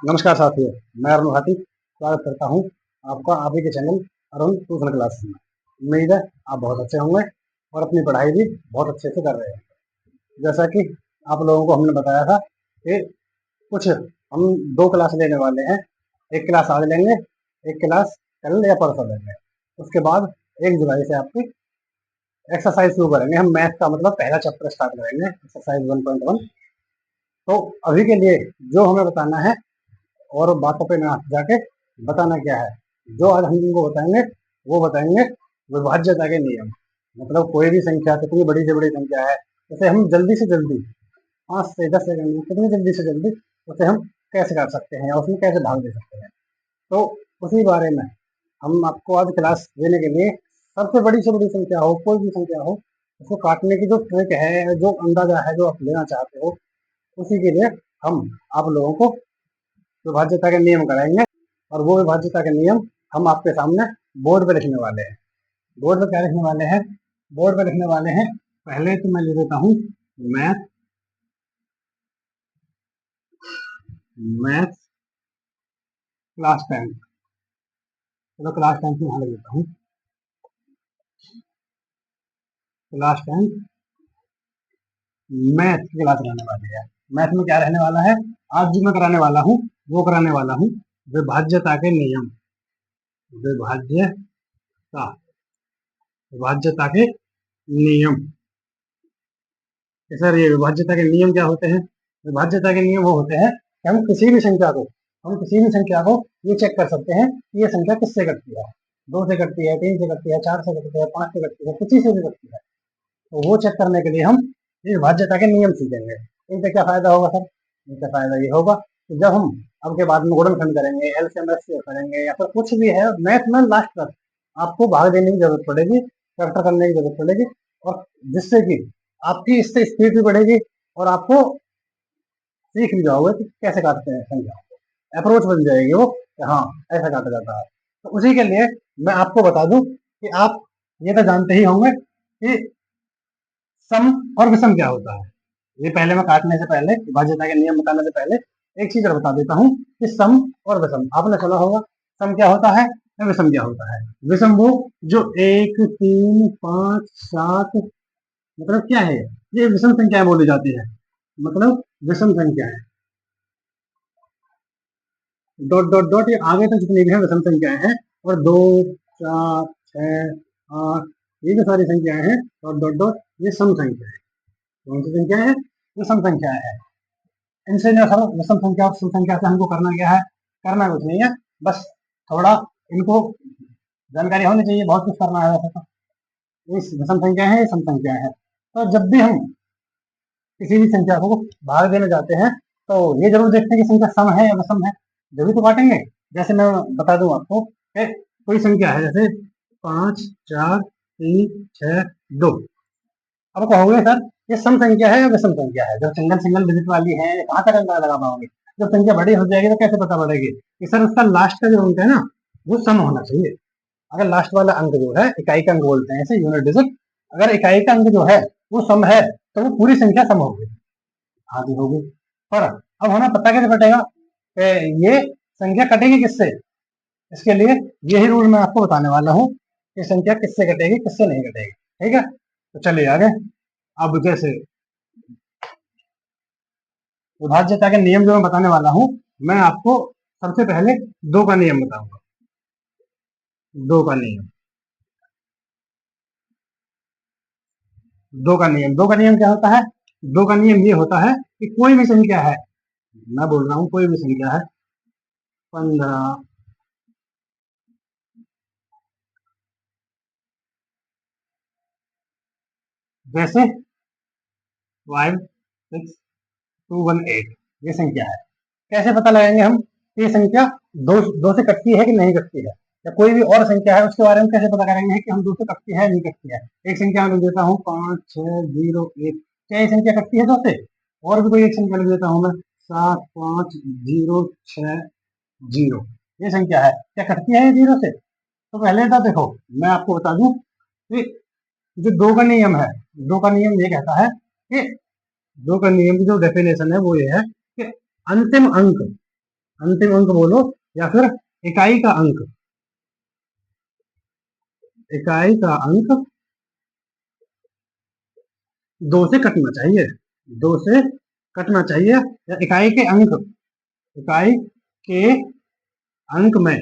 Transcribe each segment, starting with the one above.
नमस्कार साथियों, मैं अरुण भाटी स्वागत करता हूं आपका आप ही के चैनल अरुण ट्यूशन क्लासेस में। उम्मीद है आप बहुत अच्छे होंगे और अपनी पढ़ाई भी बहुत अच्छे से कर रहे हैं। जैसा कि आप लोगों को हमने बताया था कि कुछ हम 2 क्लास लेने वाले हैं। एक क्लास आज लेंगे, एक क्लास कल या परसों लेंगे। उसके बाद 1 जुलाई से आपकी एक्सरसाइज शुरू करेंगे। हम मैथ का मतलब पहला चैप्टर स्टार्ट करेंगे, एक्सरसाइज 1.1। तो अभी के लिए जो हमें बताना है और बातों पे ना जाके बताना क्या है, जो आज हम तुमको बताएंगे वो बताएंगे विभाज्यता के नियम। मतलब कोई भी संख्या कितनी बड़ी से बड़ी संख्या है, उसे हम जल्दी से जल्दी 5 से 10 सेकंड में कितनी जल्दी से जल्दी उसे हम कैसे कर सकते हैं या उसमें कैसे भाग दे सकते हैं। तो उसी बारे में हम आपको आज क्लास देने के लिए सबसे बड़ी से बड़ी संख्या हो, कोई भी संख्या हो, उसको काटने की जो ट्रिक है, जो अंदाजा है, जो आप लेना चाहते हो, उसी के लिए हम आप लोगों को विभाज्यता के नियम कराएंगे। और वो विभाज्यता के नियम हम आपके सामने बोर्ड पे लिखने वाले हैं। बोर्ड पे क्या लिखने वाले हैं? बोर्ड पे लिखने वाले हैं, पहले तो मैं लिख देता हूँ मैथ मैथ क्लास 10। चलो क्लास 10 यहाँ लिख देता हूँ, क्लास 10 मैथ की क्लास रहने वाली है। मैथ में क्या रहने वाला है? आज जो मैं कराने वाला हूँ वो कराने वाला हूँ विभाज्यता के नियम। विभाज्यता विभाज्यता के नियम। सर ये विभाज्यता के नियम क्या होते हैं? विभाज्यता के नियम वो होते हैं कि हम किसी भी संख्या को ये चेक कर सकते हैं कि ये संख्या किससे कटती है। 2 से कटती है, 3 से कटती है, 4 से कटती है, 5 से कटती है, किसी से भी कटती है। तो वो चेक करने के लिए हम ये विभाज्यता के नियम सीखेंगे। इनका क्या फायदा होगा सर? इनका फायदा ये होगा कि जब हम अब के बाद में गुणनखंड करेंगे, एलसीएम एचसीएफ करेंगे या फिर कुछ भी है मैथ में, लास्ट तक आपको भाग देने की जरूरत पड़ेगी, फैक्टर करने की जरूरत पड़ेगी। और जिससे कि आपकी इससे स्पीड भी बढ़ेगी और आपको सीख भी जाओगे कि कैसे काटते हैं संख्या। अप्रोच बन जाएगी वो कि हाँ ऐसा काटा जाता है। तो उसी के लिए मैं आपको बता दूं कि आप ये तो जानते ही होंगे कि सम और विषम क्या होता है। ये पहले मैं काटने से पहले, विभाज्यता के नियम बताने से पहले एक चीज और बता देता हूँ कि सम और विषम आपने सुना होगा। सम क्या होता है या विषम क्या होता है? विषम वो जो 1, 3, 5, 7 मतलब क्या है, ये विषम संख्याएं बोली जाती है। मतलब विषम संख्या है, डॉट डॉट डॉट, ये आगे तक जितनी भी है विषम संख्याएं हैं। और 2, 4, 6, 8 ये जो सारी संख्याएं हैं डॉट डॉट डॉट, ये सम संख्या है। कौन सी संख्या है? ये सम संख्या है। इनसे जो है विषम संख्या और सम संख्या से हमको करना क्या है? करना कुछ नहीं है, बस थोड़ा इनको जानकारी होनी चाहिए। बहुत कुछ करना है वैसे तो। ये विषम संख्या है, ये सम संख्या है। तो जब भी हम किसी भी संख्या को भाग देने जाते हैं तो ये जरूर देखते हैं कि संख्या सम है या विषम है, जब भी तो काटेंगे। जैसे मैं बता दूं आपको कि कोई संख्या है जैसे 5, 4, 3, 6, 2। अब कहोगे सर ये सम संख्या है या विषम संख्या है? जब सिंगल सिंगल डिजिट वाली है कहाँ तक अंदाजा लगा पाओगे? जब संख्या बड़ी हो जाएगी तो कैसे पता पड़ेगी कि सर उसका लास्ट का जो अंक है ना वो सम होना चाहिए। अगर लास्ट वाला अंक जो है, इकाई का अंक बोलते हैं इसे, यूनिट डिजिट, अगर इकाई का अंक जो है वो सम है तो वो पूरी संख्या सम होगी, आधी होगी। पर अब हमें पता कैसे पड़ेगा कि ये संख्या कटेगी किससे? इसके लिए यही रूल मैं आपको बताने वाला हूँ कि संख्या किससे कटेगी किससे नहीं कटेगी। ठीक है, तो चलिए आगे। अब जैसे विभाज्यता के नियम जो मैं बताने वाला हूँ, मैं आपको सबसे पहले 2 का नियम बताऊंगा। 2 का नियम, 2 का नियम क्या होता है? 2 का नियम ये होता है कि कोई भी संख्या है, मैं बोल रहा हूँ कोई भी संख्या है, 15, जैसे 5, 6, 2, 1, 8 ये संख्या है। कैसे पता लगाएंगे हम कि ये संख्या दो से कटती है कि नहीं कटती है? या कोई भी और संख्या है उसके बारे में कैसे पता करेंगे कि हम 2 से कटती है नहीं कटती है? एक संख्या में लिख देता हूँ 5, 6, 0, 1। क्या ये संख्या कटती है 2 से? और भी कोई एक संख्या लिख देता हूँ मैं, 7, 5, 0, 6, 0। ये संख्या है, क्या कटती है ये 0 से? तो पहले तो देखो मैं आपको बता दूं कि जो 2 का नियम है, 2 का नियम ये कहता है कि 2 का नियम की जो डेफिनेशन है वो ये है कि अंतिम अंक अंतिम अंक बोलो या फिर इकाई का अंक। इकाई का अंक 2 से कटना चाहिए, 2 से कटना चाहिए, या इकाई के अंक, इकाई के अंक में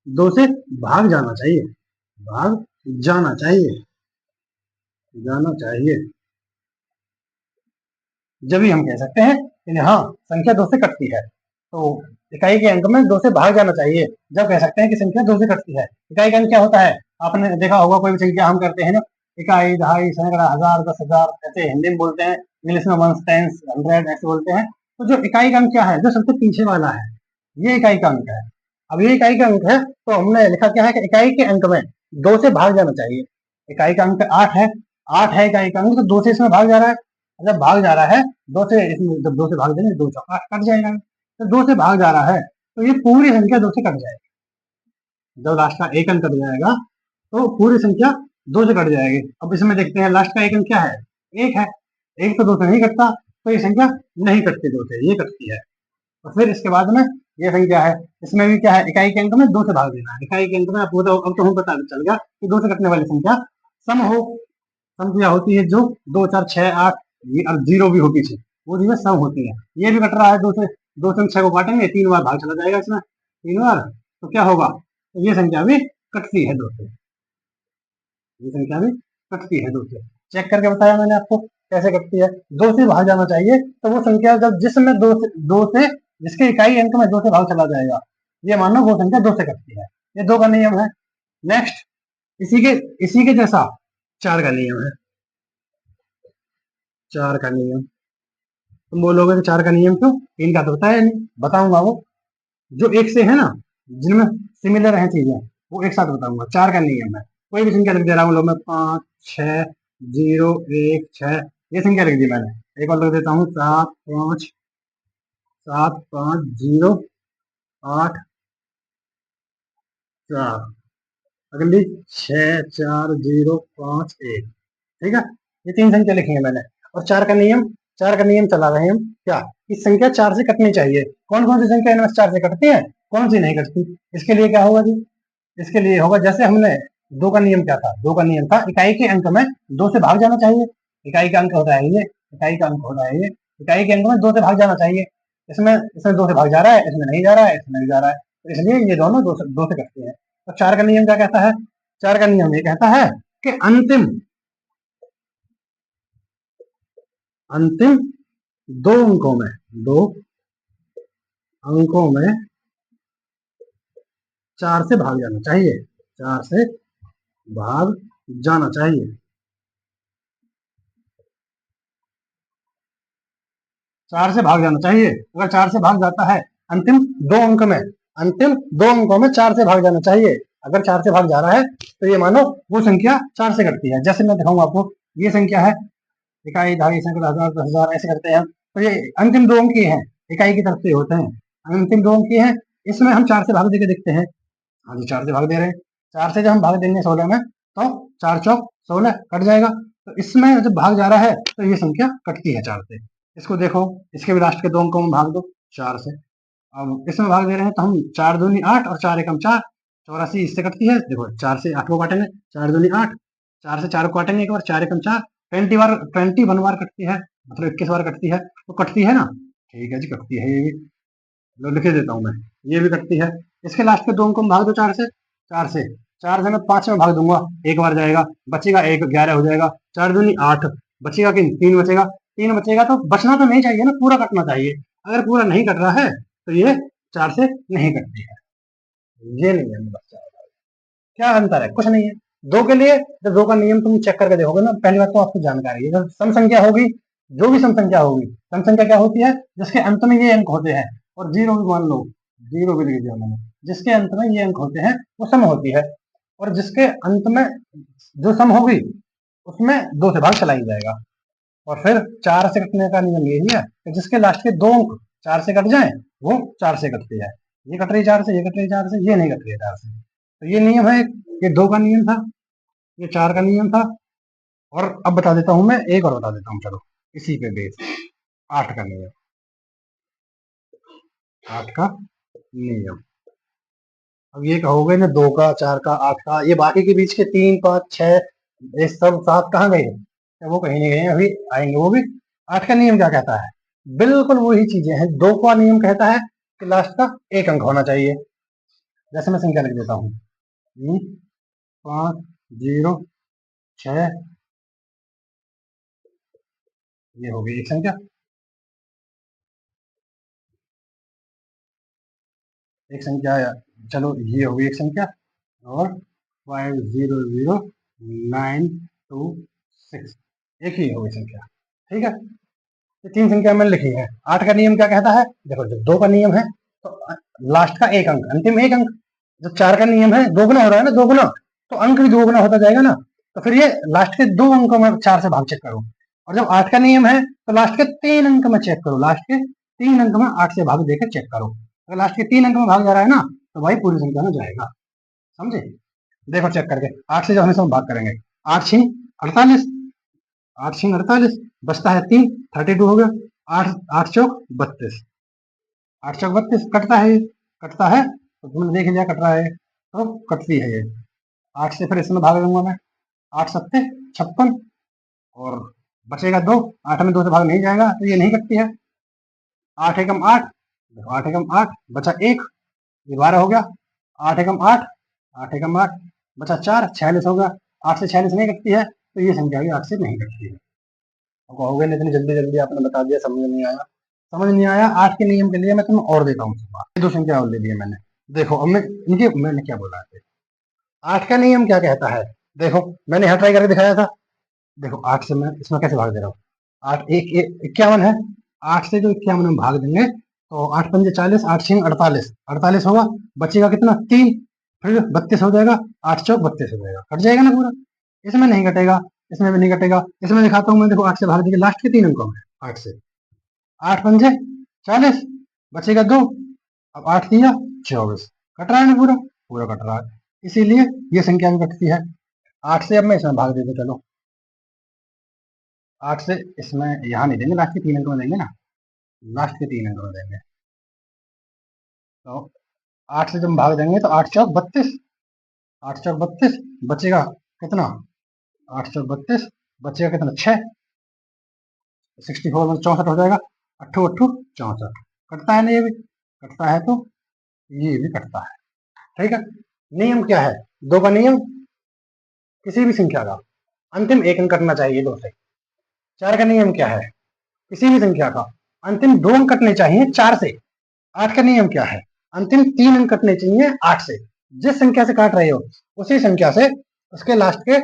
2 से भाग जाना चाहिए, भाग जाना चाहिए, जाना चाहिए। जब ही हम कह सकते हैं कि हाँ संख्या 2 से कटती है, तो इकाई के अंक में 2 से भाग जाना चाहिए, जब कह सकते हैं कि संख्या 2 से कटती है। इकाई का अंक क्या होता है, आपने देखा होगा कोई भी संख्या हम करते हैं ना, इकाई, दहाई, सैकड़ा, हजार, 10,000, ऐसे हिंदी में बोलते हैं, इंग्लिश में वंस, टेंस, 100 ऐसे बोलते हैं। तो जो इकाई का अंक क्या है, जो सबसे पीछे वाला है, ये इकाई का अंक है। अब ये इकाई का अंक है, तो हमने लिखा क्या है कि इकाई के अंक में 2 से भाग जाना चाहिए। इकाई का अंक 8 है, 8 है इकाई का अंक, तो 2 से इसमें भाग जा रहा है। जब भाग जा रहा है 2 से, इसमें जब 2 से भाग देंगे 2 चौका कट जाएगा, तो 2 से भाग जा रहा है, तो ये पूरी संख्या 2 से कट जाएगी। जब लास्ट का एक अंक कट जाएगा तो पूरी संख्या 2 से कट जाएगी। अब इसमें देखते हैं लास्ट का एक अंक क्या है, एक है, एक तो 2 से नहीं कटता, तो ये संख्या नहीं कटती 2 से, ये कटती है। और फिर इसके बाद में ये संख्या है, इसमें भी क्या है, इकाई के अंक में 2 से भाग देना है। इकाई के अंक में आपको तो अब तो हमें पता चल गया कि 2 से कटने वाली संख्या सम हो, सम क्या होती है, जो 2, 4, 6, 8, ये और 0 भी हो पीछे, वो जो है सम होती है। ये भी कट रहा है 2 से, 2 से 6 को काटेंगे, 3 बार भाग चला जाएगा इसमें, 3 बार, तो क्या होगा, तो ये संख्या भी कटती है 2 से, ये संख्या भी कटती है 2 से। चेक करके बताया मैंने आपको कैसे कटती है। 2 से भाग जाना चाहिए, तो वो संख्या जब जिसमें 2 से जिसके इकाई अंक में 2 से भाग चला जाएगा, ये मानो वो संख्या 2 से कटती है। ये 2 का नियम है। नेक्स्ट, इसी के जैसा 4 का नियम है। 4 का नियम, तुम बोलोगे कि 4 का नियम क्यों, 3 का तो बताया नहीं, बताऊंगा वो, जो एक से है ना, जिनमें सिमिलर है चीजें, वो एक साथ बताऊंगा। 4 का नियम है, कोई भी संख्या लिख दे रहा हूँ, लो मैं 5, 6, 0, 1, 6, ये संख्या लिख दी मैंने। एक और लिख देता हूँ, 7, 5, 7, 5, 0, 8, 4, अगली 6, 4, 0, 5, 1, ठीक है। ये 3 संख्या लिखी है मैंने। और 4 का नियम, 4 का नियम चला रहे हैं हम क्या, कि संख्या 4 से कटनी चाहिए। कौन कौन सी संख्या इनमें 4 से कटती है, कौन सी नहीं कटती। इसके लिए क्या होगा जी, इसके लिए होगा, जैसे हमने 2 का नियम क्या था, 2 का नियम था इकाई के अंक में 2 से भाग जाना चाहिए। इकाई का अंक होता है ये, इकाई का अंक होता है ये, इकाई के अंक में 2 से भाग जाना चाहिए। इसमें इसमें 2 से भाग जा रहा है, इसमें नहीं जा रहा है, इसमें नहीं जा रहा है, तो इसलिए ये दोनों 2 से कटते हैं। तो 4 का नियम क्या कहता है, 4 का नियम ये कहता है कि अंतिम अंतिम 2 अंकों में, 2 अंकों में 4 से भाग जाना चाहिए, 4 से भाग जाना चाहिए, 4 से भाग जाना चाहिए। अगर 4 से भाग जाता है अंतिम 2 अंक में, अंतिम 2 अंकों में 4 से भाग जाना चाहिए। अगर 4 से भाग जा रहा है, तो ये मानो वो संख्या 4 से कटती है। जैसे मैं दिखाऊंगा आपको, ये संख्या है, इकाई, दहाई, सैकड़ा, हजार, 10,000 ऐसे करते हैं, तो ये अंतिम 2 अंक ही है, इकाई की तरफ से होते हैं, अंतिम 2 अंक ही है। इसमें हम 4 से भाग देके देखते हैं, हाँ जी 4 से भाग दे रहे हैं। 4 से जब हम भाग देंगे 16 में, तो 4 चौक 16 कट जाएगा। तो इसमें जब भाग जा रहा है, तो ये संख्या कटती है 4 से। इसको देखो, इसके भी लास्ट के 2 अंकों में भाग दो 4 से। अब इसमें भाग दे रहे हैं, तो हम 4 दूनी 8 और 4 एकम 4, 84 इससे कटती है। देखो 4 से 8 को काटेंगे, 4 दूनी 8, 4 से 4 को काटेंगे एक बार, 4 एकम 4, 21 बार कटती है, मतलब 21 बार कटती है, तो कटती है ना, ठीक है जी कटती है ये भी, लो लिख देता हूँ मैं, ये भी कटती है। इसके लास्ट के 2 अंकों में भाग दो 4 से, 4 से, 4 से मैं 5 में भाग दूंगा, एक बार जाएगा, बचेगा एक, 11 हो जाएगा, 4 दूनी 8, बचेगा कि 3 बचेगा, 3 बचेगा, तो बचना तो नहीं चाहिए ना, पूरा कटना चाहिए। अगर पूरा नहीं कट रहा है, तो ये 4 से नहीं कटती है। ये नहीं है बच्चा, क्या अंतर है, कुछ नहीं है। 2 के लिए, जब 2 का नियम तुम चेक करके देखोगे ना, पहली बात तो आपको जानकारी है, जब सम संख्या होगी, जो भी सम संख्या होगी, सम संख्या क्या होती है, जिसके अंत में ये अंक होते हैं, और 0 भी मान लो, 0 भी लिख दिया मैंने, जिसके अंत में ये अंक होते हैं वो सम होती है। और जिसके अंत में जो सम होगी, उसमें 2 से भाग चला ही जाएगा। और फिर 4 से कटने का नियम यही है कि जिसके लास्ट के 2 अंक 4 से कट जाए, वो 4 से कटती है। ये कट रही 4 से, ये कट रही 4 से, ये नहीं कट रही है 4 से, तो ये नियम है। ये 2 का नियम था, ये 4 का नियम था। और अब बता देता हूं मैं, एक और बता देता हूँ, चलो इसी पे बेस, 8 का नियम। 8 का नियम। अब ये कहोगे ना 2 का, 4 का, 8 का, ये बाकी के बीच के 3, 5, 6, ये सब 7 कहाँ गए? वो कहीं नहीं गए, अभी आएंगे वो भी। 8 का नियम क्या कहता है? बिल्कुल वही चीजें हैं। 2 का नियम कहता है कि लास्ट का एक अंक होना चाहिए। जैसे मैं संख्या लिख देता हूँ 5, 0, 6, ये हो गई एक संख्या। एक संख्या, चलो ये हो गई एक संख्या। और 500926 एक ही हो गई संख्या। ठीक है, ये 3 संख्या मैंने लिखी है। 8 का नियम क्या कहता है? देखो, जब 2 का नियम है तो लास्ट का एक अंक, अंतिम एक अंक। जब 4 का नियम है, दोगुना हो रहा है ना, दोगुना, तो अंक भी दोगुना होता जाएगा ना। तो फिर ये लास्ट के 2 अंकों में 4 से भाग चेक करो। और जब 8 का नियम है तो लास्ट के 3 अंक में चेक करो, लास्ट के 3 अंक में 8 से भाग देकर चेक करो। अगर लास्ट के 3 अंक में भाग जा रहा है ना, तो भाई पूरी संख्या में जाएगा। समझे? देखो चेक करके, 8 से जब हमेशा हम भाग करेंगे, 8 छीं 48, 8 छीं 48, बचता है 3, 32 हो गया। 8 8 चौक 32, 8 चौक 32 कटता है, कटता है तो तुमने देख लिया कट रहा है, तो कटती है ये। 8 से फिर इसमें भाग दूंगा मैं, 8 सत्ते 56, और बचेगा 2, 8 में 2 से भाग नहीं जाएगा तो ये नहीं कटती है। 8 एकम 8, देखो 8 एकम 8 बचा 1, ये 12 हो गया। 8 एकम 8, 8 एकम 8 बचा 4, 46 हो गया। 8 से 46 नहीं कटती है, तो ये संख्या भी 8 से नहीं कटती है। तो कहोगे ना इतनी जल्दी जल्दी आपने बता दिया, समझ नहीं आया। समझ नहीं आया, 8 के नियम के लिए मैं तुम्हें और देता हूँ सुबह। ये 2 संख्या और ले ली है मैंने। देखो अब मैं इनके, मैंने क्या बोला है? 8 का नियम क्या कहता है? देखो मैंने यहाँ ट्राई करके दिखाया था। देखो 8 से मैं इसमें कैसे भाग दे रहा हूँ? 8 एक 51 है, 8 से जो 51 में भाग देंगे तो 8 पंजे 40, 8 छः 48, 48 होगा। बचेगा कितना? 3, फिर 32 हो जाएगा। 8 चौक 32 हो जाएगा, कट जाएगा ना पूरा। इसमें नहीं कटेगा, इसमें भी नहीं कटेगा। इसमें दिखाता हूँ मैं, देखो 8 से भाग देंगे लास्ट के 3 अंकों में, 8 से, 8 पंजे 40, बचेगा 2, अब 8 दिया 24, कट रहा है ना पूरा, पूरा कट रहा है। इसीलिए ये संख्या भी कटती है। 8 से अब मैं इसमें भाग देता, चलो 8 से इसमें यहाँ नहीं देंगे, लास्ट के 3 अंक में देंगे ना, लास्ट के 3 अंक में देंगे। तो 8 से जब भाग देंगे तो 8 चौक 32, 8 चौक 32 बचेगा कितना? 8 चौक 32 बचेगा कितना? 6, 64 में 64 हो जाएगा। 8 8 64, कटता है ना ये भी? कटता है तो ये भी कटता है। ठीक है, नियम क्या है? 2 का नियम, किसी भी संख्या का अंतिम एक अंक कटना चाहिए 2 से। 4 का नियम क्या है? किसी भी संख्या का अंतिम 2 अंक कटने चाहिए 4 से। 8 का नियम क्या है? अंतिम 3 अंक कटने चाहिए 8 से। जिस संख्या से काट रहे हो उसी संख्या से उसके लास्ट के,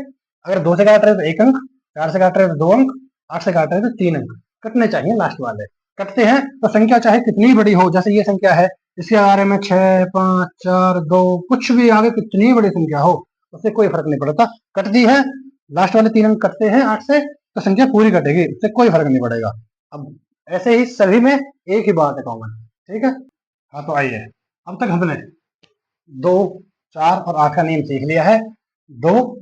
अगर 2 से काट रहे हो तो 1 अंक, 4 से काट रहे हो तो 2 अंक, 8 से काट रहे हो तो 3 अंक कटने चाहिए लास्ट वाले। कटते हैं तो संख्या चाहे कितनी बड़ी हो, जैसे ये संख्या है, इसके बारे में 6, 5, 4, 2, कुछ भी आगे कितनी बड़ी संख्या हो उससे कोई फर्क नहीं पड़ता, कटती है। लास्ट वाले 3 अंक कटते हैं 8 से तो संख्या पूरी कटेगी, उससे कोई फर्क नहीं पड़ेगा। अब ऐसे ही सभी में एक ही बात है कॉमन। ठीक है, हाँ तो आइए, अब तक हमने 2, 4 और 8 का नियम सीख लिया है। 2,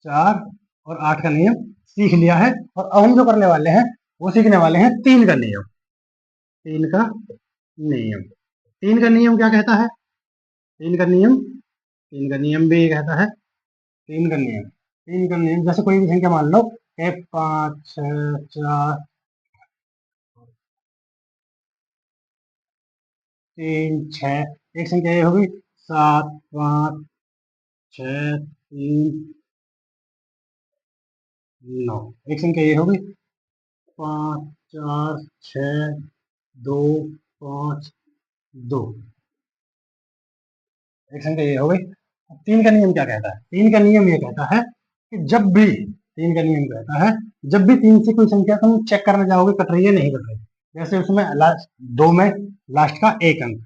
4 और 8 का नियम सीख लिया है, और अब हम जो करने वाले हैं वो सीखने वाले हैं 3 का नियम। 3 का नियम, 3 का नियम क्या कहता है? 3 का नियम, 3 का नियम भी कहता है, 3 का नियम, 3 का नियम जैसे कोई भी संख्या मान लो, 5, 6, 4, 3, 6, एक संख्या ये होगी 7, 5, 6, 3, 9, एक संख्या ये होगी 5, 4, 6, 2, 5, 2, एक संख्या ये हो गई। अब 3 का नियम क्या कहता है? 3 का नियम ये कहता है कि जब भी, 3 का नियम कहता है जब भी 3 से कोई संख्या तुम चेक करने जाओगे कट रही है नहीं कट रही, जैसे उसमें लास्ट 2 में लास्ट का 1 अंक,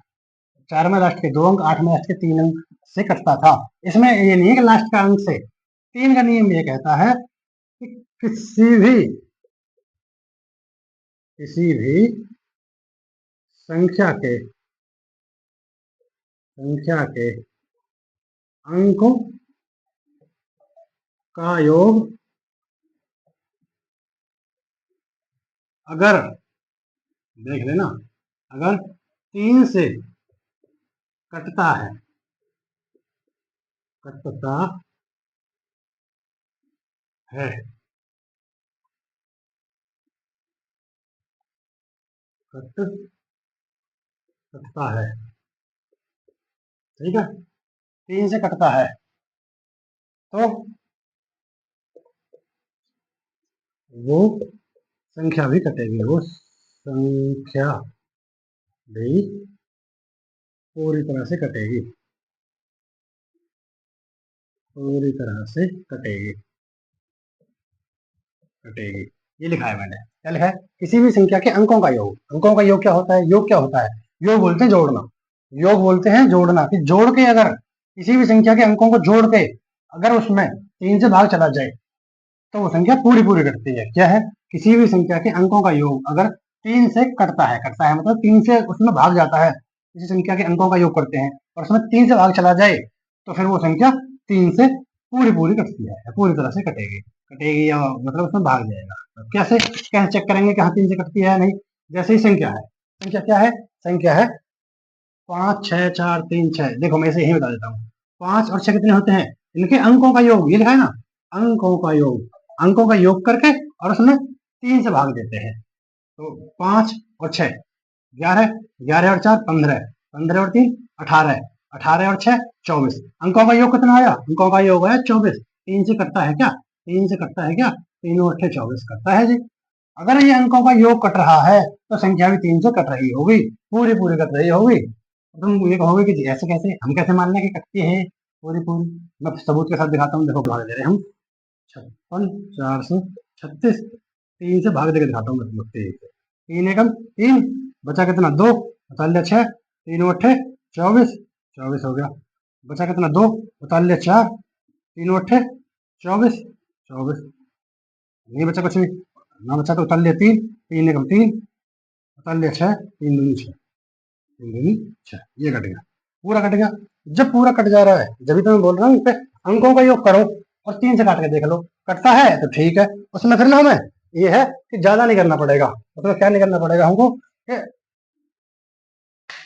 4 में लास्ट के 2 अंक, 8 में लास्ट के 3 अंक से कटता था। इसमें ये नहीं है कि लास्ट का अंक से। 3 का नियम ये कहता है कि किसी भी संख्या के, संख्या के अंकों का योग अगर, देख लेना, अगर 3 से कटता है, कटता है, कटता है, ठीक है, 3 से कटता है तो वो संख्या भी कटेगी, वो संख्या भी पूरी तरह से कटेगी, पूरी तरह से कटेगी, कटेगी। ये लिखा है मैंने, क्या लिखा है? किसी भी संख्या के अंकों का योग, अंकों का योग क्या होता है? योग क्या होता है? योग बोलते हैं जोड़ना, योग बोलते हैं जोड़ना, कि जोड़ के अगर किसी भी संख्या के अंकों को जोड़ के अगर उसमें 3 से भाग चला जाए तो वो संख्या पूरी पूरी कटती है। क्या है? किसी भी संख्या के अंकों का योग अगर 3 से कटता है मतलब 3 से उसमें भाग जाता है, किसी संख्या के अंकों का योग करते हैं और उसमें 3 से भाग चला जाए तो फिर वो संख्या 3 से पूरी पूरी कटती है, पूरी तरह से कटेगी, कटेगी या मतलब उसमें भाग जाएगा। तो कैसे कैसे चेक करेंगे कि हाँ 3 से कटती है या नहीं? जैसे ही संख्या है, संख्या क्या है? संख्या है 5 6 4 3 6। देखो मैं इसे यही बता देता हूँ, 5 और 6 कितने होते हैं? इनके अंकों का योग, ये लिखा है ना, अंकों का योग, अंकों का योग करके और उसमें 3 से भाग देते हैं। तो 5 और 6 11, 11 और 4 15, 15 और 3 18, 18 और 6 24। अंकों का योग कितना आया? अंकों का योग आया 24। 3 से कटता है क्या? 3 से कटता है क्या? 3 और 8 24 करता है जी। अगर ये अंकों का योग कट रहा है तो संख्या भी 3 से कट रही होगी, पूरी पूरी कट रही होगी। तुम ये कहोगे कि जी ऐसे कैसे, हम कैसे मान लें कि कटती है पूरी पूरी? मैं सबूत के साथ दिखाता हूँ, देखो भाग दे रहे हम 56 436, 3 से भाग देकर दिखाता हूँ मैं तुमको। 3 एकम 3, बचा कितना? 2, बता लिया 6, 3 अट्ठे 24, 24 हो गया। बचा कितना? 2, बता लिया 4, 3 अट्ठे 24, 24 नहीं बचा कुछ भी ना, बचा तो उतार लिया 3, 3 एकम 3, उतार लिया 6, 3 दूनी 6, 3 दूनी 6, ये कट गया, पूरा कट गया। जब पूरा कट जा रहा है, जब तो मैं बोल रहा हूँ पे अंकों का योग करो और 3 से काट के देख लो, कटता है तो ठीक है। उसमें फिर ना हमें ये है कि ज्यादा नहीं करना पड़ेगा, उसमें क्या नहीं करना पड़ेगा हमको कि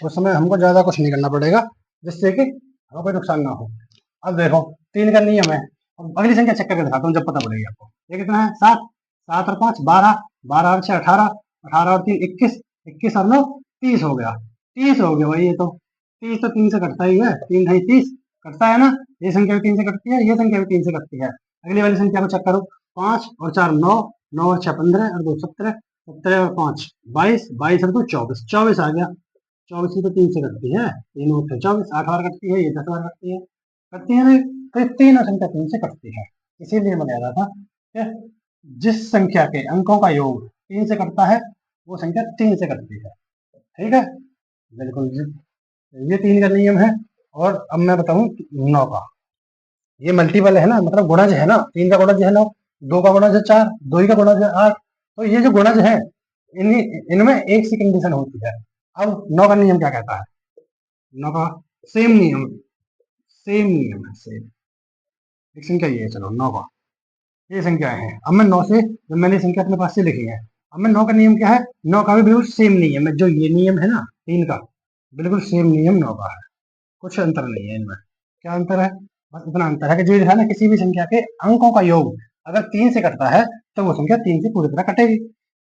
उसमें हमको ज्यादा कुछ नहीं करना पड़ेगा जिससे कि हमें कोई नुकसान ना हो। अब देखो 3 का नियम है, अब अगली संख्या चेक करके दिखाता हूँ जब पता पड़ेगी आपको। ये कितना है? 7, 7 और 5 12, 12 और 6 18, 18 और 3 21, 21 और 9 30 हो गया, 30 हो गया भाई। ये तो 30 तो 3 से कटता ही है, 3 है 30 कटता है ना, ये संख्या भी 3 से कटती है, ये संख्या भी 3 से कटती है। अगली वाली संख्या को चेक करो, 5 और 4 9, 9 और 6 15 और 2 17, 17 और 5 22, 22 और 2 24, 24 आ गया। 24 ही तो 3 से कटती है, 3 और 24, 8 बार कटती है, ये 10 बार कटती है नहीं? तो ये तीनों संख्या 3 से कटती है। इसीलिए मैं कह रहा था कि जिस संख्या के अंकों का योग 3 से कटता है वो संख्या 3 से कटती है, ठीक है, बिल्कुल जी। ये 3 का नियम है। और अब मैं बताऊं 9 का। ये मल्टीपल है ना, मतलब गुणज है ना, 3 का गुणज है 9, 2 का गुणज है 4, 2 ही का गुणज है 8। तो ये जो गुणज है इनमें एक सी कंडीशन होती है। अब 9 का नियम क्या कहता है? 9 का सेम नियम, सेम नियम है, सेम। एक संख्या ये है, चलो 9 का, ये संख्या है। अब मैं 9 से, जब मैंने संख्या अपने पास से लिखी है, अब मैं 9 का नियम क्या है? 9 का भी बिल्कुल सेम नियम है, जो ये नियम है ना 3 का, बिल्कुल सेम नियम 9 का है, कुछ अंतर नहीं है इनमें। क्या अंतर है? बस इतना अंतर है कि जो है ना, किसी भी संख्या के अंकों का योग अगर 3 से कटता है तो वो संख्या 3 से पूरी तरह कटेगी।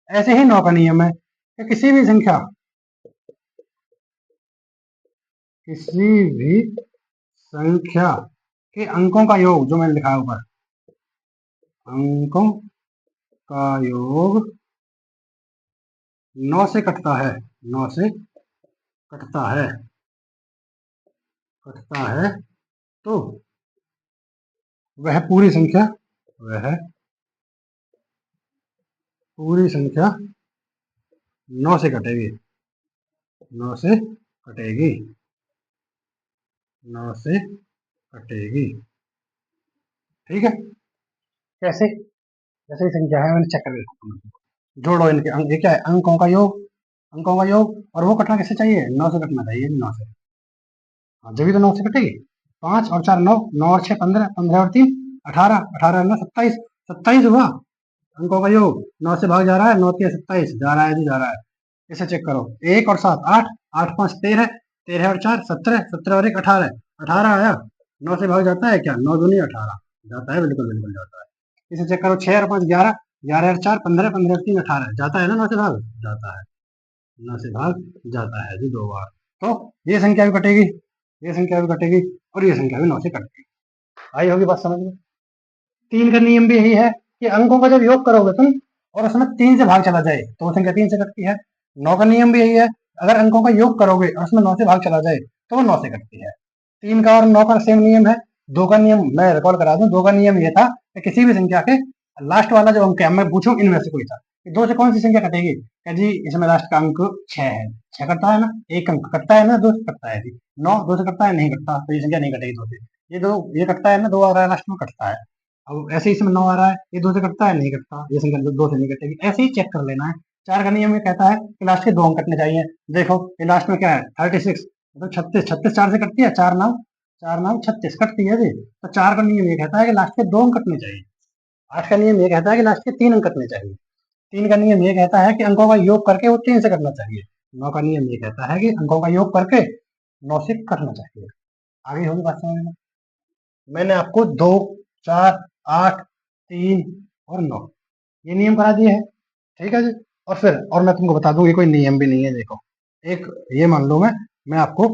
ऐसे ही 9 का नियम है कि किसी भी संख्या, किसी भी संख्या के अंकों का योग, जो मैंने लिखा है ऊपर, अंकों का योग 9 से कटता है, 9 से कटता है, कटता है तो वह पूरी संख्या, वह पूरी संख्या 9 से कटेगी, 9 से कटेगी, 9 से कटेगी, ठीक है। कैसे? जैसे ही संख्या है मैंने चेक कर लिया, जोड़ो इनके अंक, ये क्या है? अंकों का योग, अंकों का योग, और वो कटना किससे चाहिए? 9 से कटना चाहिए, 9 से। हाँ, जब भी तो 9 से कटेगी। 5 और 4 9, 9 और 6 15, 15 और 3 18, 18 और 9 27, 27 हुआ अंकों का योग। 9 से भाग जा रहा है, 9 3 27, जा रहा है जी, जा रहा है। इसे चेक करो, 1 और 7 8, 8 5 13, 13 और 4 17, 17 और 1 18, 18 आया। 9 से भाग जाता है क्या? 9 दूनी 18 जाता है, बिल्कुल बिल्कुल जाता है। इसे चेक करो, 6 और 5 11, 11 और 4 15, 15 और 3 18 जाता है ना 9 से भाग? जाता है, 9 से भाग जाता है जी 2 बार। तो ये संख्या भी कटेगी, ये संख्या भी कटेगी और ये संख्या भी 9 से कटेगी। आई होगी बात समझ में? 3 का नियम भी यही है कि अंकों का जब योग करोगे तुम और उसमें 3 से भाग चला जाए तो वो संख्या 3 से कटती है। 9 का नियम भी यही है, अगर अंकों का योग करोगे और उसमें 9 से भाग चला जाए तो वो 9 से कटती है। 3 का और 9 का सेम नियम है। 2 का नियम मैं रिकॉर्ड करा दूं, 2 का नियम ये था कि किसी भी संख्या के लास्ट वाला जो अंक है, मैं पूछूं इनमें से कोई था, 2 से कौन सी संख्या कटेगी? क्या जी इसमें लास्ट का अंक 6 है, 6 कटता है ना, एक अंक कटता है ना, 2 से कटता है जी। 9 2 से कटता है? नहीं कटता, तो ये संख्या नहीं कटेगी 2 से। ये 2 ये कटता है ना, 2 आ रहा है लास्ट में, कटता है। अब ऐसे ही इसमें 9 आ रहा है, ये 2 से कटता है? नहीं कटता, ये संख्या 2 से नहीं कटेगी। ऐसे ही चेक कर लेना है। 4 का नियम ये कहता है कि लास्ट के 2 अंक कटने चाहिए। देखो ये लास्ट में क्या है? 36, मतलब 36, 36 4 से कटती है, 4 9 36 कटती है जी। तो 4 का नियम ये कहता है कि लास्ट के 2 अंक कटने चाहिए। 8 का नियम ये कहता है कि लास्ट के 3 अंक कटने चाहिए। 3 का नियम ये कहता है कि अंकों का योग करके वो 3 से कटना चाहिए। 9 का नियम ये कहता है कि अंकों का योग करके 9 से कटना चाहिए। आगे होगी बात समझ में? मैंने आपको 2 4 8 3 और 9 ये नियम करा दिए हैं, ठीक है जी। और मैं तुमको बता दूं ये कोई नियम भी नहीं है। देखो एक ये मान लो मैं आपको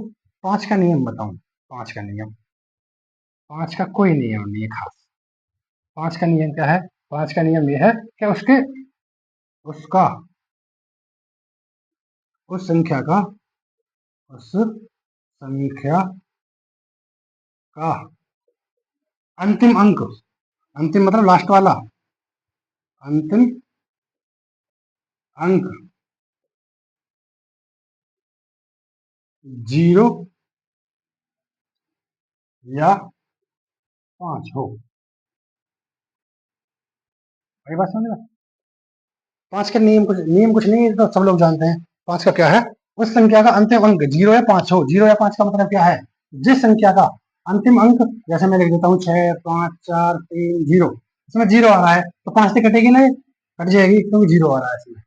5 का नियम बताऊं। 5 का नियम, 5 का कोई नियम नहीं है खास। 5 का नियम क्या है? 5 का नियम ये है कि उसके उसका उस संख्या का उस संख्या का अंतिम अंक, अंतिम मतलब लास्ट वाला, अंतिम अंक 0 या 5 हो। वही बात समझ में? 5 का नियम कुछ नहीं है, तो सब लोग जानते हैं। 5 का क्या है? उस संख्या का अंतिम अंक 0 या 5 हो। 0 या 5 का मतलब क्या है? जिस संख्या का अंतिम अंक, जैसे मैं लिख देता हूँ 6 5 4 3 0, इसमें 0 आ रहा है तो 5 से कटेगी ना, कट जाएगी क्योंकि 0 आ रहा है इसमें।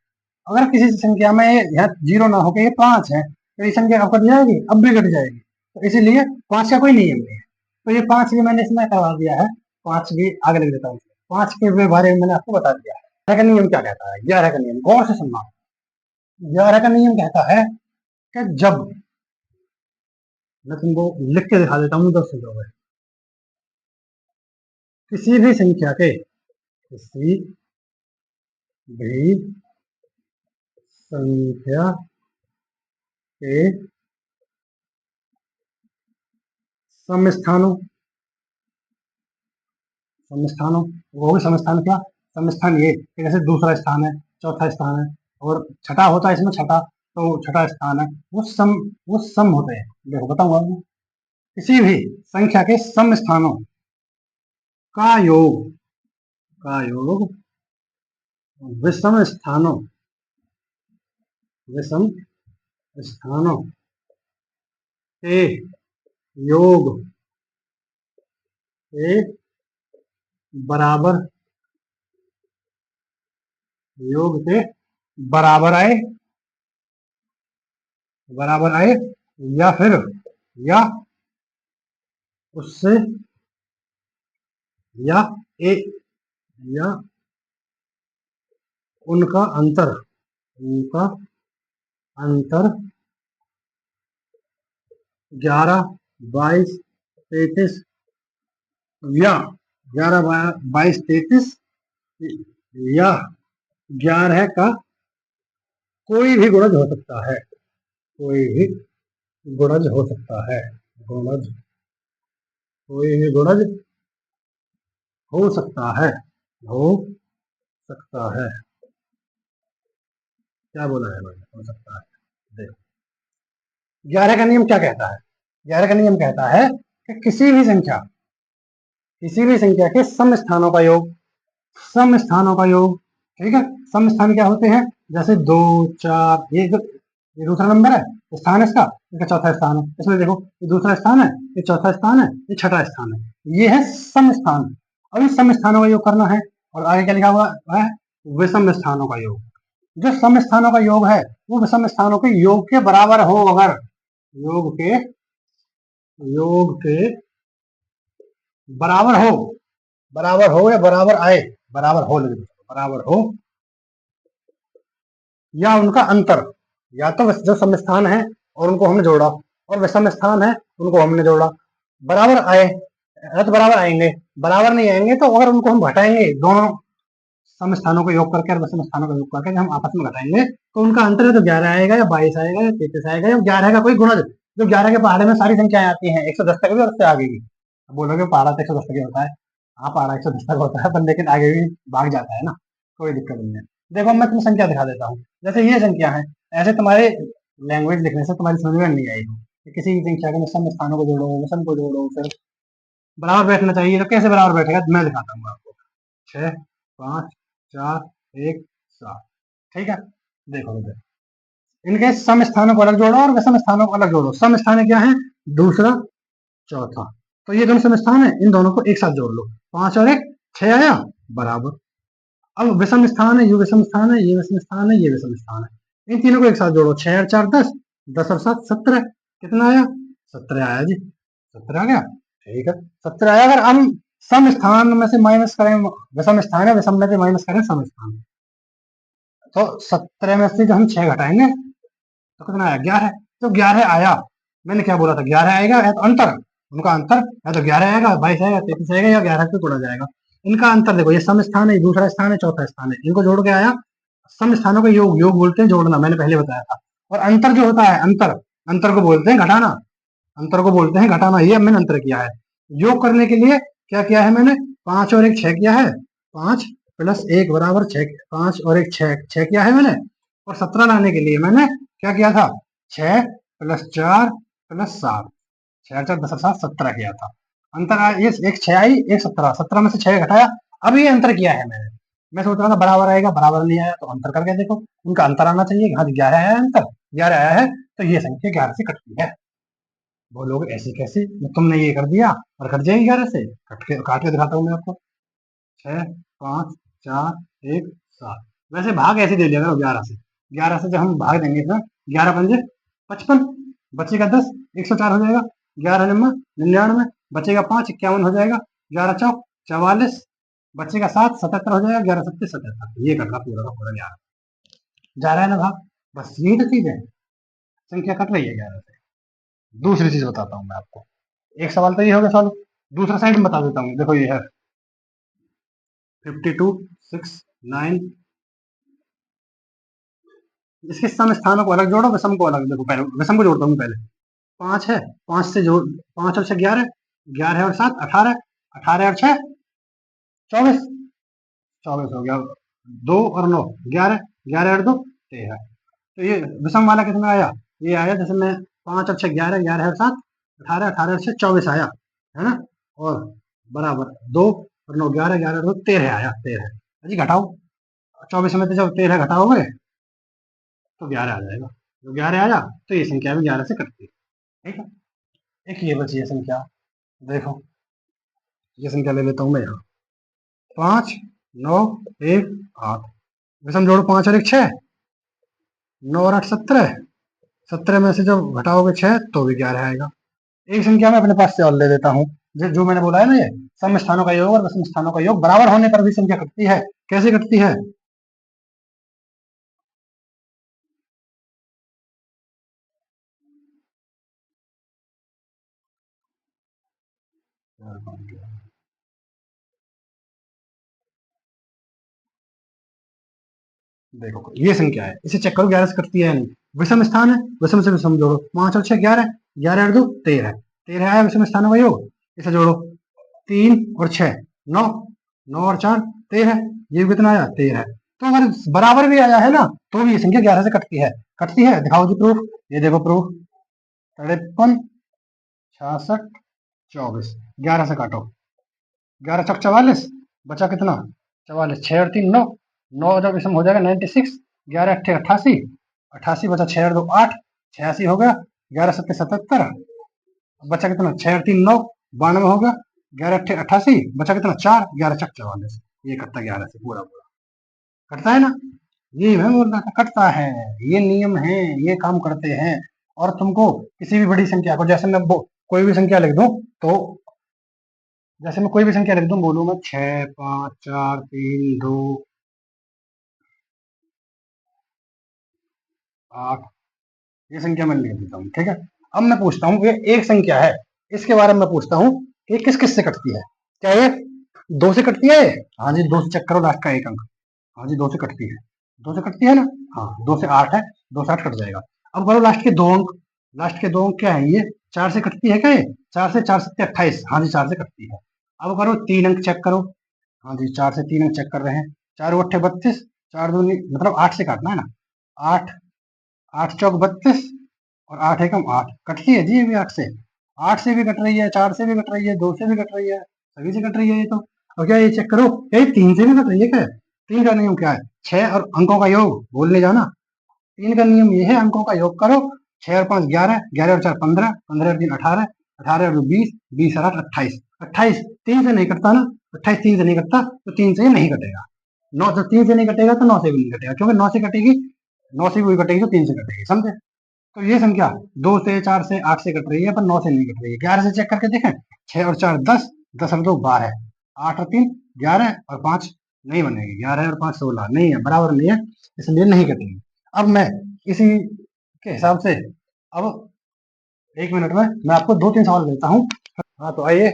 अगर किसी संख्या में यहाँ 0 ना होकर ये 5 है तो ये संख्या अब कट जाएगी, अब भी कट जाएगी। तो इसीलिए 5 का कोई नियम नहीं है। तो ये 5 भी मैंने इसमें करवा दिया है। 5 भी आगे लिख देता हूँ। 5 के बारे में मैंने आपको बता दिया है। 11 का नियम क्या कहता है? 11 का नियम गौर से सुनना। 11 का नियम कहता है कि जब, मैं तुमको लिख के दिखा देता हूँ 10 लोग, किसी भी संख्या के, किसी भी संख्या के सम स्थानों, समस्थानों, वो भी समस्थान क्या? समस्थान ये कि जैसे दूसरा स्थान है, चौथा स्थान है और छठा होता है इसमें, छठा तो छठा स्थान है, वो सम होते हैं। देखो बताऊंगा मैं। किसी भी संख्या के सम स्थानों का योग, का योग विषम स्थानों, विषम स्थानों के योग के बराबर, योग के बराबर आए, बराबर आए या फिर या उससे या ए या उनका अंतर, उनका अंतर 11 22 33 या 11 22 33 या 11 का कोई भी गुणज हो सकता है, कोई भी गुणज हो सकता है, गुणज, कोई भी गुणज हो सकता है, हो सकता है। क्या बोला है मैंने? हो सकता है। देखो 11 का नियम क्या कहता है? 11 का नियम कहता है कि किसी भी संख्या, किसी भी संख्या के सम स्थानों का योग, सम स्थानों का योग, ठीक है। सम स्थान क्या होते हैं? जैसे 2 4, ये दूसरा नंबर है, स्थान है इसका, इसका चौथा स्थान है। इसमें देखो ये दूसरा स्थान है, ये चौथा स्थान है, ये छठा स्थान है। ये है सम स्थान। अब इस सम स्थानों का योग करना है और आगे क्या लिखा हुआ है? विषम स्थानों का योग। जो सम स्थानों का योग है वो विषम स्थानों के योग के बराबर हो, अगर योग के बराबर हो या बराबर आए, बराबर हो, लेकिन बराबर हो, या उनका अंतर, या तो जो सम स्थान है और उनको हमने जोड़ा, और विषम स्थान है उनको हमने जोड़ा, बराबर आए, तो बराबर आएंगे, बराबर नहीं आएंगे तो अगर उनको हम घटाएंगे, दोनों सम स्थानों को योग करके और विषम स्थानों को योग करके हम आपस में घटाएंगे, तो उनका अंतर है तो 11 आएगा या 22 आएगा या 33 आएगा या 11 का कोई गुणज, जो 11 के पहाड़े में सारी संख्याएं आती हैं, 110 तक भी और उससे आगे भी। बोलोगे पहाड़ा तो 110 तक ही होता है, हाँ पहाड़ा 110 तक होता है, पर लेकिन आगे भी भाग जाता है ना, कोई दिक्कत नहीं है। देखो मैं तुम्हें संख्या दिखा देता हूँ, जैसे ये संख्या है, ऐसे तुम्हारे लैंग्वेज लिखने से तुम्हारी समझ में नहीं आएगी कि किसी भी संख्या के सम स्थानों को जोड़ो, विषम को जोड़ो, फिर बराबर बैठना चाहिए, तो कैसे बराबर बैठेगा मैं दिखाता हूँ आपको। 6 5 4 1 7, ठीक है। देखो इनके सम स्थानों को अलग जोड़ो और विषम स्थानों को अलग जोड़ो। सम स्थान क्या है, दूसरा चौथा, तो ये दोनों सम स्थान है, इन दोनों को एक साथ जोड़ लो, 5 और 1 6 आया, बराबर। अब विषम स्थान है, ये विषम स्थान है, ये विषम स्थान है, ये विषम स्थान है, इन तीनों को एक साथ जोड़ो, 6 और 4 10, 10 और 7 17, कितना आया, 17 आया जी, 17 आ गया, ठीक है, 17 आया। अगर हम सम स्थान में से माइनस करें, विषम स्थान है, विषम में से माइनस करें सम स्थान, तो 17 में से जो हम 6 घटाएंगे तो कितना आया, 11, तो 11 आया। मैंने क्या बोला था, 11 आएगा, या तो अंतर, उनका अंतर, या तो 11 आएगा, 22 आएगा, 33 आएगा, या 11 से गुणा जाएगा। इनका अंतर देखो, ये सम स्थान है, दूसरा स्थान है, चौथा स्थान है, इनको जोड़ के आया। सम स्थानों का योग, योग बोलते हैं जोड़ना, मैंने पहले बताया था। और अंतर जो होता है, अंतर, अंतर को बोलते हैं घटाना, अंतर को बोलते हैं घटाना, ये मैंने अंतर किया है। योग करने के लिए क्या किया है मैंने, 5 और 1 6 किया है, 5 प्लस 1 बराबर 6, 5 और 1 6 किया है मैंने। और 17 लाने के लिए मैंने क्या किया था, 6 प्लस 4 प्लस 7, 6 4 10 7 17 किया था। अंतर आया, ये एक 6 आई, एक 17, 17 में से 6 घटाया, अब ये अंतर किया है मैंने। मैं सोच रहा था बराबर आएगा, बराबर नहीं आया, तो अंतर करके देखो, उनका अंतर आना चाहिए, हाँ 11 आया अंतर, 11 आया है, तो ये संख्या 11 से कटती है। बोलोगे ऐसे कैसे, तुमने ये कर दिया और कट जाएगी 11 से, काट के दिखाता हूँ मैं आपको। 6 5 4 1 7, वैसे भाग ऐसे दे दिया करो 11 से, 11 से जब हम भाग देंगे ना, 11 पंजे 55, बचेगा 10, 104 हो जाएगा, 11 निन्यानवे 99, बचेगा 5 51 हो जाएगा, 11 चौक 44, बचेगा 7 77 हो जाएगा, 11 सत्ते 77, ये करना पूरा का पूरा 11 जा रहा है ना भाग, बस यही तो चीज है, संख्या कट रही है 11 से। दूसरी चीज बताता हूँ मैं आपको, एक सवाल तो ये हो गया सॉल्व, दूसरा साइड में बता देता हूँ। देखो ये है 52 6 9, इसके सम स्थानों को अलग जोड़ो, विषम को अलग, देखो पहले विषम को जोड़ता हूँ पहले, 5 है, 5 से जोड़, 5 और 6 11, 11 और 7 18, 18 और 6 24, 24 हो गया, 2 और 9 11, 11 और 2 13, तो ये विषम वाला कितना आया, ये आया जैसे मैं 5 और 6 11, 11 और 7 18, 18 और 6 24 आया, है ना, और बराबर 2 और 9 11, 11 और 2 13 आया, 13 जी, घटाओ 24 में से जब 13 घटाओगे तो 11 आ जाएगा, जो 11 आया तो ये संख्या भी 11 से कटती है, ठीक है। एक ये बची है संख्या, देखो ये संख्या ले लेता हूँ मैं यहाँ, 5 9 1 8, विषम जोड़ो, 5 और 1 6, 9 और 8 17, 17 में से जब घटाओगे 6 तो भी 11 आएगा। एक संख्या मैं अपने पास से और ले लेता हूँ, जो मैंने बोला है ना, ये सम स्थानों का योग और विषम स्थानों का योग बराबर होने पर भी संख्या कटती है, कैसे कटती है, देखो ये संख्या है, इसे चेक करो 11 से कटती है या नहीं, विषम स्थान है, विषम से विषम जोड़ो, 5 और 6 11, 11 और 2 13, 13 आया विषम स्थानों का योग, इसे जोड़ो, 3 और 6 9, 9 और 4 13, ये कितना आया 13, तो अगर बराबर भी आया है ना तो भी ये संख्या 11 से कटती है, कटती है, दिखाओ जी प्रूफ, ये देखो प्रूफ, 53 66 24, 11 से काटो, 11 चौक 44, बचा कितना 44, 6 और 3 9, 9 जब इसमें हो जाएगा 96, 11 अट्ठे 88, 88 बचा 6 और 2 8, 86 हो गया, 11 सत्ते 77, बचा कितना 6 और 3 9, 92 हो गया, 11 अट्ठे 88, बचा कितना 4, 11 चक 44, ये कटता 11 से पूरा पूरा, कटता है ना। ये मैं बोल रहा था, कटता है। ये नियम है, ये काम करते हैं। और तुमको किसी भी बड़ी संख्या को, जैसे मैं कोई भी संख्या लिख दूं, तो जैसे मैं कोई भी संख्या लिख दूं, बोलूं मैं 6 5 4 3 2 8, ये संख्या मैं लिख देता हूँ, ठीक है। अब मैं पूछता हूँ, ये एक संख्या है, इसके बारे में मैं पूछता हूँ कि किस किस से कटती है। क्या ये 2 से कटती है? हाँ जी, 2 से चेक करो लास्ट का एक अंक। हाँ जी, 2 से कटती है। 2 से कटती है ना? हाँ, 2 से 8 है, 2 से 8 कट जाएगा। अब करो लास्ट के 2 अंक। लास्ट के 2 अंक क्या है ये? 4 से कटती है क्या ये? 4 से 4 सत्ते 28। हाँ जी, 4 से कटती है। अब करो 3 अंक चेक करो। हाँ जी, 4 से 3 अंक चेक कर रहे हैं। 4 अट्ठे 32, 4 दूनी मतलब 8 से काटना है ना? 8, 8 चौक 32 और 8 एकम 8, कटती है जी ये भी 8 से। 8 से भी कट रही है, 4 से भी कट रही है, 2 से भी कट रही है, सभी से कट रही है ये तो। और क्या ये चेक करो, क्या ये 3 से भी कट रही है क्या? 3 का नियम क्या है? 6 और अंकों का योग, भूल नहीं जाना। 3 का नियम ये है, अंकों का योग करो। 6 और 5 11, 11 और 4 15, 15 और 3 18, 18 और 2 20, 20 और 8 28, 28 3 से नहीं कटता ना? 28 3 से नहीं कटता, तो 3 से ये नहीं कटेगा। 9 से 3 से नहीं कटेगा तो 9 से भी नहीं कटेगा, क्योंकि 9 से कटेगी, 9 से भी वही कटेगी तो 3 से कटेगी, समझे? तो ये संख्या 2 से 4 से 8 से कट रही है, पर 9 से नहीं कट रही है। 11 से चेक करके देखें। 6 और 4 10, 10 और 2 12, 8 और 3 11 और 5 नहीं बनेगी, 11 और 5 16 नहीं है, बराबर नहीं है, इसलिए नहीं कटेगी। अब मैं इसी के हिसाब से, अब 1 मिनट में मैं आपको 2 3 सवाल देता हूँ। हाँ तो आइए,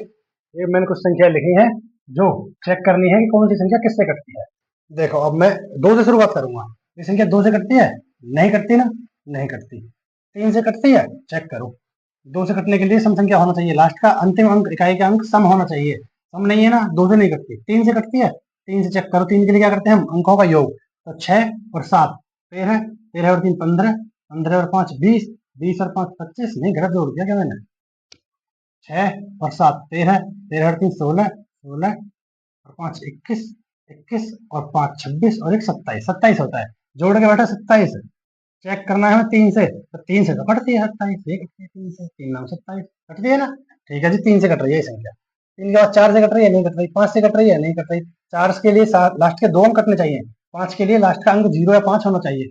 ये मैंने कुछ संख्या लिखी है, जो चेक करनी है कि कौन सी संख्या किससे कटती है। देखो, अब मैं 2 से शुरुआत करूंगा। ये संख्या 2 से कटती है? नहीं कटती ना? नहीं कटती। 3 से कटती है? चेक करो। 2 से कटने के लिए सम संख्या होना चाहिए, लास्ट का अंतिम अंक, इकाई का अंक सम होना चाहिए। सम नहीं है ना, 2 से नहीं कटती। 3 से कटती है? 3 से चेक करो। 3 के लिए क्या करते हैं हम? अंकों का योग। तो 6 और 7 13, 13 और 3 15, 15 और 5 20, 20 और 5 25, नहीं गलत जोड़ दिया क्या मैंने? 6 और 7 13, 13 और 3 16, 16 और 5 21, 21 और 5 26 और 1 27, 27 होता है। जोड़ के बैठा 27। चेक करना है हमें 3 से, तो 3 से तो कटती है 27, ये कटती है 3 से, 3 नाम 27 कटती है ना? ठीक है जी, 3 से कट रही है ये संख्या। 3 के बाद 4 से कट रही है? नहीं कट रही। 5 से कट रही है? नहीं कट रही। 4 के लिए लास्ट के 2 अंक कटने चाहिए। 5 के लिए लास्ट का अंक 0 या 5 होना चाहिए।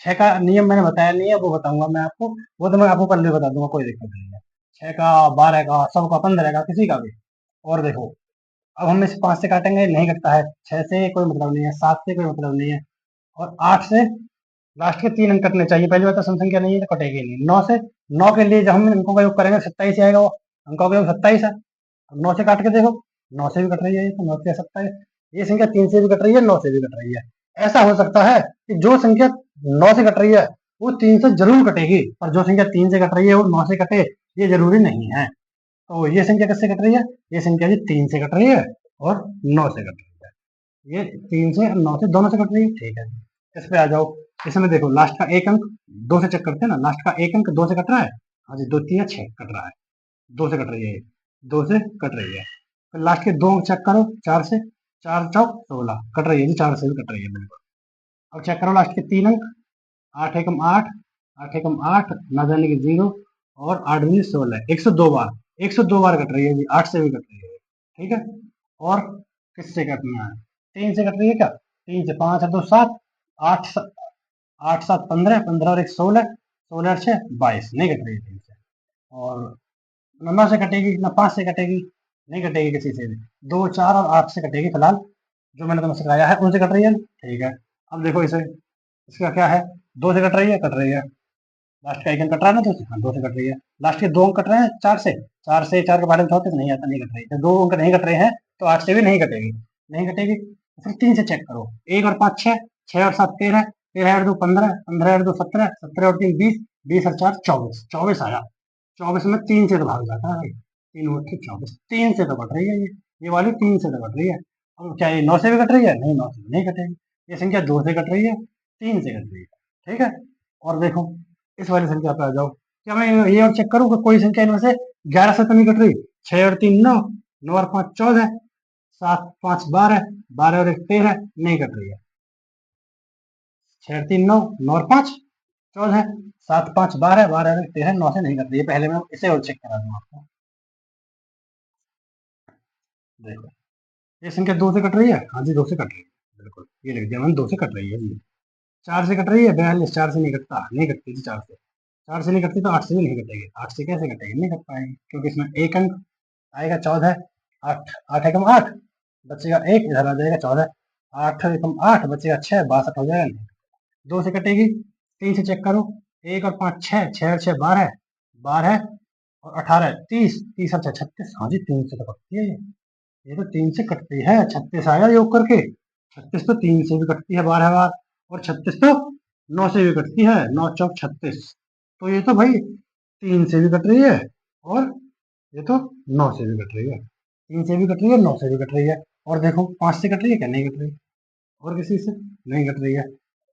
6 का नियम मैंने बताया नहीं है, वो बताऊंगा मैं आपको। वो तो मैं आपको कल भी बता दूंगा, कोई दिक्कत नहीं है। 6 का, 12 का, 100 का, 15 का, किसी का भी। और देखो, अब हम इसे 5 से काटेंगे, नहीं कटता है। 6 से कोई मतलब नहीं है, 7 से कोई मतलब नहीं है, और 8 से लास्ट के 3 अंक कटने चाहिए। पहली बात तो सम संख्या नहीं है तो कटेगी नहीं। 9 से, 9 के लिए जब हम अंकों का योग करेंगे 27 ही आएगा, वो अंकों का योग 27 है। अब 9 से काट के देखो, 9 से भी कट रही है ये, तो 9 से 27। ये संख्या 3 से भी कट रही है, 9 से भी कट रही है। ऐसा हो सकता है कि जो संख्या 9 से कट रही है वो 3 से जरूर कटेगी, और जो संख्या 3 से कट रही है वो 9 से कटे, ये जरूरी नहीं है। तो ये संख्या किससे कट रही है? ये संख्या जी 3 से कट रही है और 9 से कट रही है। ये 3 से और 9 से दोनों से कट रही है, ठीक है। इस पे आ जाओ। इसमें देखो, लास्ट का एक अंक 2 से चेक करते हैं ना, लास्ट का एक अंक 2 से कट रहा है। हाँ जी, 2 3 या 6 कट रहा है, 2 से कट रही है ये, 2 से कट रही है। फिर लास्ट के 2 अंक चेक करो। 4 से, 4 चौक 16 कट रही है जी, 4 से भी कट रही है बिल्कुल। अब चेक करो लास्ट के 3 अंक। 8 एकम 8, 8 एकम 8, ना जाने की 0, और 8 दूनी 16, 102 बार, 102 बार कट रही है जी, 8 से भी कट रही है, ठीक है। और किससे कटना है? 3 से कट रही है क्या? 3 से, 5 और 2 7, 8 8 7 15, 15 और 1 16, 16 और 6 22, नहीं कट रही है 3 से। और ना 9 से कटेगी, ना 5 से कटेगी, नहीं कटेगी किसी से भी। 2 4 और 8 से कटेगी फिलहाल, जो मैंने तुम्हें सिखाया है उनसे कट रही है, ठीक है। अब देखो इसे, इसका क्या है? 2 से कट रही है? कट रही है। लास्ट का एक अंक कट रहा है ना, 2 से, हाँ 2 से कट रही है। लास्ट के 2 अंक कट रहे हैं 4 से, 4 से, 4 के बारे में छोड़ते तो नहीं आता, नहीं कट रही। तो 2 अंक नहीं कट रहे हैं, तो 8 से भी नहीं कटेगी, नहीं कटेगी। तो फिर 3 से चेक करो। 1 और 5 6, 6 और 7 13, 13 और 2 15, 15 और 2 17, 17 और 3 20, 20 और 4 24, 24 आया। 24 में 3 से तो भाग जाता है भाई, 3 और 24, 3 से तो कट रही है ये वाली 3 से तो कट रही है। अब क्या ये 9 से भी कट रही है? नहीं, 9 से भी नहीं कटेगी। ये संख्या 2 से कट रही है, 3 से कट रही है, ठीक है। और देखो, इस वाली संख्या पे आ जाओ। क्या मैं ये और चेक करूँ कि कोई संख्या इनमें से 11 से तो नहीं कट रही? 6 और 3 9, 9 और 5 14, 7 5 12, 12 और 1 13, नहीं कट रही है। 6 और 3 9, 9 और 5 14, 7 5 12, 12 और 1 13, 9 से नहीं कट रही है। पहले मैं इसे और चेक करा दूँ आपको। देखो, ये संख्या 2 से कट रही है? हाँ जी, 2 से कट रही है, बिल्कुल, ये लिख दिया मैंने, 2 से कट रही है जी। 4 से कट रही है 42, 4 से नहीं कटता, नहीं कटती थी 4 से, 4 से नहीं कटती तो 8 से भी नहीं कटेगी, 8 से कैसे कटेगी, नहीं कट पाएगी, क्योंकि इसमें एक अंक आएगा 14, 8 8 एकम 8 बचेगा 1, इधर आ जाएगा 14, 8 एकम 8 बचेगा 6, 62 हो जाएगा, 2 से कटेगी, 3 से चेक करो, 1 और 5 6, 6 और 6 12, 12 और 18 30, 30 और 6 36, हाँ जी 3 से तो कटती है ये तो 3 से कटती है, 36 आया योग करके, 36 तो 3 से भी कटती है 12 बार, और 36 तो 9 से भी कटती है, 9 चौक 36, तो ये तो भाई 3 से भी कट रही है, और ये तो 9 से भी कट रही है, 3 से भी कट रही है, 9 से भी कट रही है, और देखो 5 से कट रही है क्या, नहीं कट रही, और किसी से नहीं कट रही है,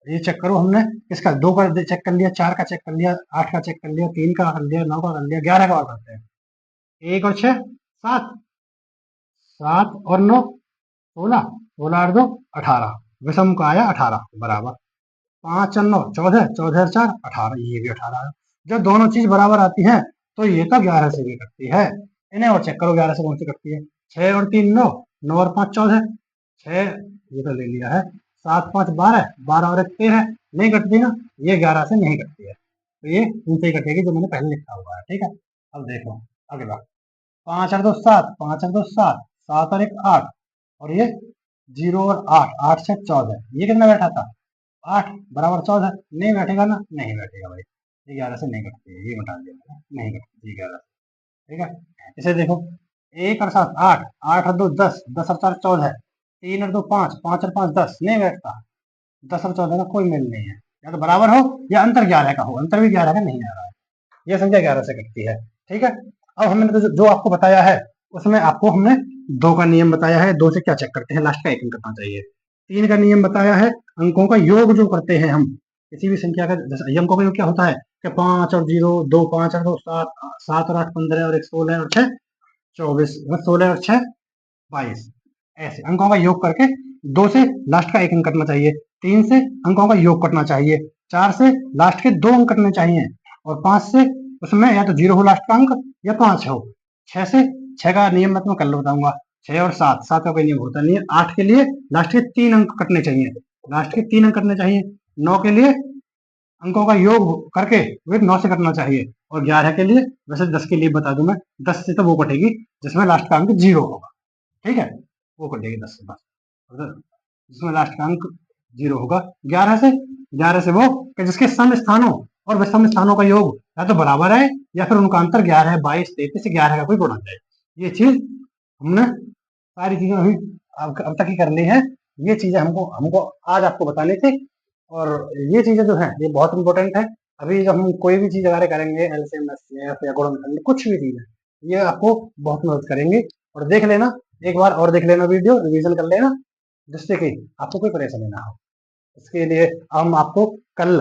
ये चेक करो हमने किसका, 2 का चेक कर लिया, 4 का चेक कर लिया, 8 का चेक कर लिया, 3 का कर लिया, 9 का कर लिया, 11 का और करते हैं, 1 और 6 7, 7 और 9 16, 16 और 2 18, विषम का आया 18 बराबर, 5 और 9 14, 14 और 4 18, ये भी 18 है, जब दोनों चीज बराबर आती हैं तो ये तो 11 से भी कटती है, इन्हें और चेक करो 11 से कौन सी कटती है, 6 और 3 9, 9 और 5 14, 6 ये तो ले लिया है, 7 5 12, 12 और 1 13, नहीं कटती ना, ये 11 से नहीं कटती है, तो ये इनसे ही कटेगी जो मैंने पहले लिखा हुआ है, ठीक है। अब देखो अगला, 5 और 2 7, 5 और 2 7, 7 और 1 8, और ये 0 और 8, 8 से 14, ये कितना बैठा था 8 बराबर 14, नहीं बैठेगा ना, नहीं बैठेगा भाई, ये 11 से नहीं कटती है, ये बता दिया मैंने, नहीं कटती ये 11 से, ठीक है। इसे देखो 1 और 7 8, 8 और 2 10, 10 और 4 14, 3 और 2 5, 5 और 5 10, नहीं बैठता, 10 और 14 का कोई मेल नहीं है, या तो बराबर हो या अंतर 11 का हो, अंतर भी 11 का नहीं आ रहा है, यह संख्या 11 से कटती है, ठीक है। अब हमने तो जो आपको बताया है उसमें आपको हमने 2 का नियम बताया है, 2 से क्या चेक करते हैं, लास्ट का 1 अंक करना चाहिए, 3 का नियम बताया है, अंकों का योग जो करते हैं हम किसी भी संख्या का, जैसे अंकों का योग क्या होता है कि 5 और 0 2, 5 और 2 7, 7 और 8 15, और 1 16 और 6 24, 16 और 6 22, ऐसे अंकों का योग करके 2 से लास्ट का 1 अंक कटना चाहिए, 3 से अंकों का योग कटना चाहिए, 4 से लास्ट के 2 अंक कटने चाहिए, और 5 से उसमें या तो 0 हो लास्ट का अंक या 5 हो, 6 से 6 का नियम मैं तुम्हें कल बताऊंगा, 6 और 7, 7 का कोई नियम होता नहीं है, 8 के लिए लास्ट के 3 अंक कटने चाहिए, लास्ट के 3 अंक कटने चाहिए, 9 के लिए अंकों का योग करके वे 9 से कटना चाहिए, और 11 के लिए, वैसे 10 के लिए बता दूं मैं, 10 से तो वो कटेगी जिसमें लास्ट का अंक 0 होगा, ठीक है, वो कटेगी 10 से, बस जिसमें लास्ट का अंक 0 होगा, 11 से, 11 से वो कि जिसके सम स्थानों और विषम स्थानों का योग या तो बराबर है या फिर उनका अंतर 11 22 33 से 11 का कोई गुणा है, ये चीज हमने सारी चीजें अभी अब तक ही कर ली है, ये चीजें हमको हमको आज आपको बतानी थी, और ये चीजें जो है ये बहुत इंपॉर्टेंट है, अभी जब हम कोई भी चीज अगर करेंगे एलसीएम एचसीएफ या गुणनखंड कुछ भी चीज है, ये आपको बहुत मदद करेंगे, और देख लेना एक बार और देख लेना, वीडियो रिवीजन कर लेना, जिससे कि आपको कोई परेशानी ना हो। इसके लिए हम आपको कल,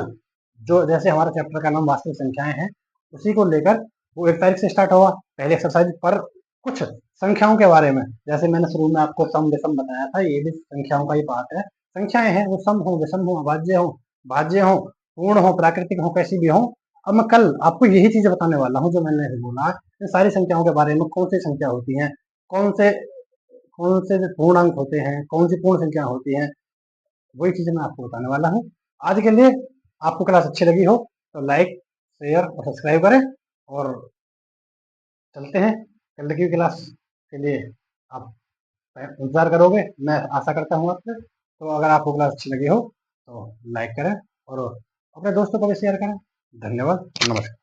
जो जैसे हमारा चैप्टर का नाम वास्तविक संख्याएं हैं, उसी को लेकर वो 1 तारीख से स्टार्ट होगा, पहले एक्सरसाइज पर कुछ संख्याओं के बारे में, जैसे मैंने शुरू में आपको सम विषम बताया था, ये भी संख्याओं का ही पार्ट है, संख्याएं हैं वो सम हो विषम हो अभाज्य हो भाज्य हो पूर्ण हो प्राकृतिक हो कैसी भी हो, अब मैं कल आपको यही चीजें बताने वाला हूँ जो मैंने बोला, इन सारी संख्याओं के बारे में, कौन सी संख्या होती है, कौन से कौन से पूर्णांक होते हैं, कौन सी पूर्ण संख्या होती हैं, वही चीजें मैं आपको बताने वाला हूँ। आज के लिए आपको क्लास अच्छी लगी हो तो लाइक शेयर और सब्सक्राइब करें, और चलते हैं कल की क्लास के लिए, आप इंतजार करोगे मैं आशा करता हूँ आपसे, तो अगर आपको क्लास अच्छी लगी हो तो लाइक करें और अपने दोस्तों को भी शेयर करें। धन्यवाद, नमस्कार।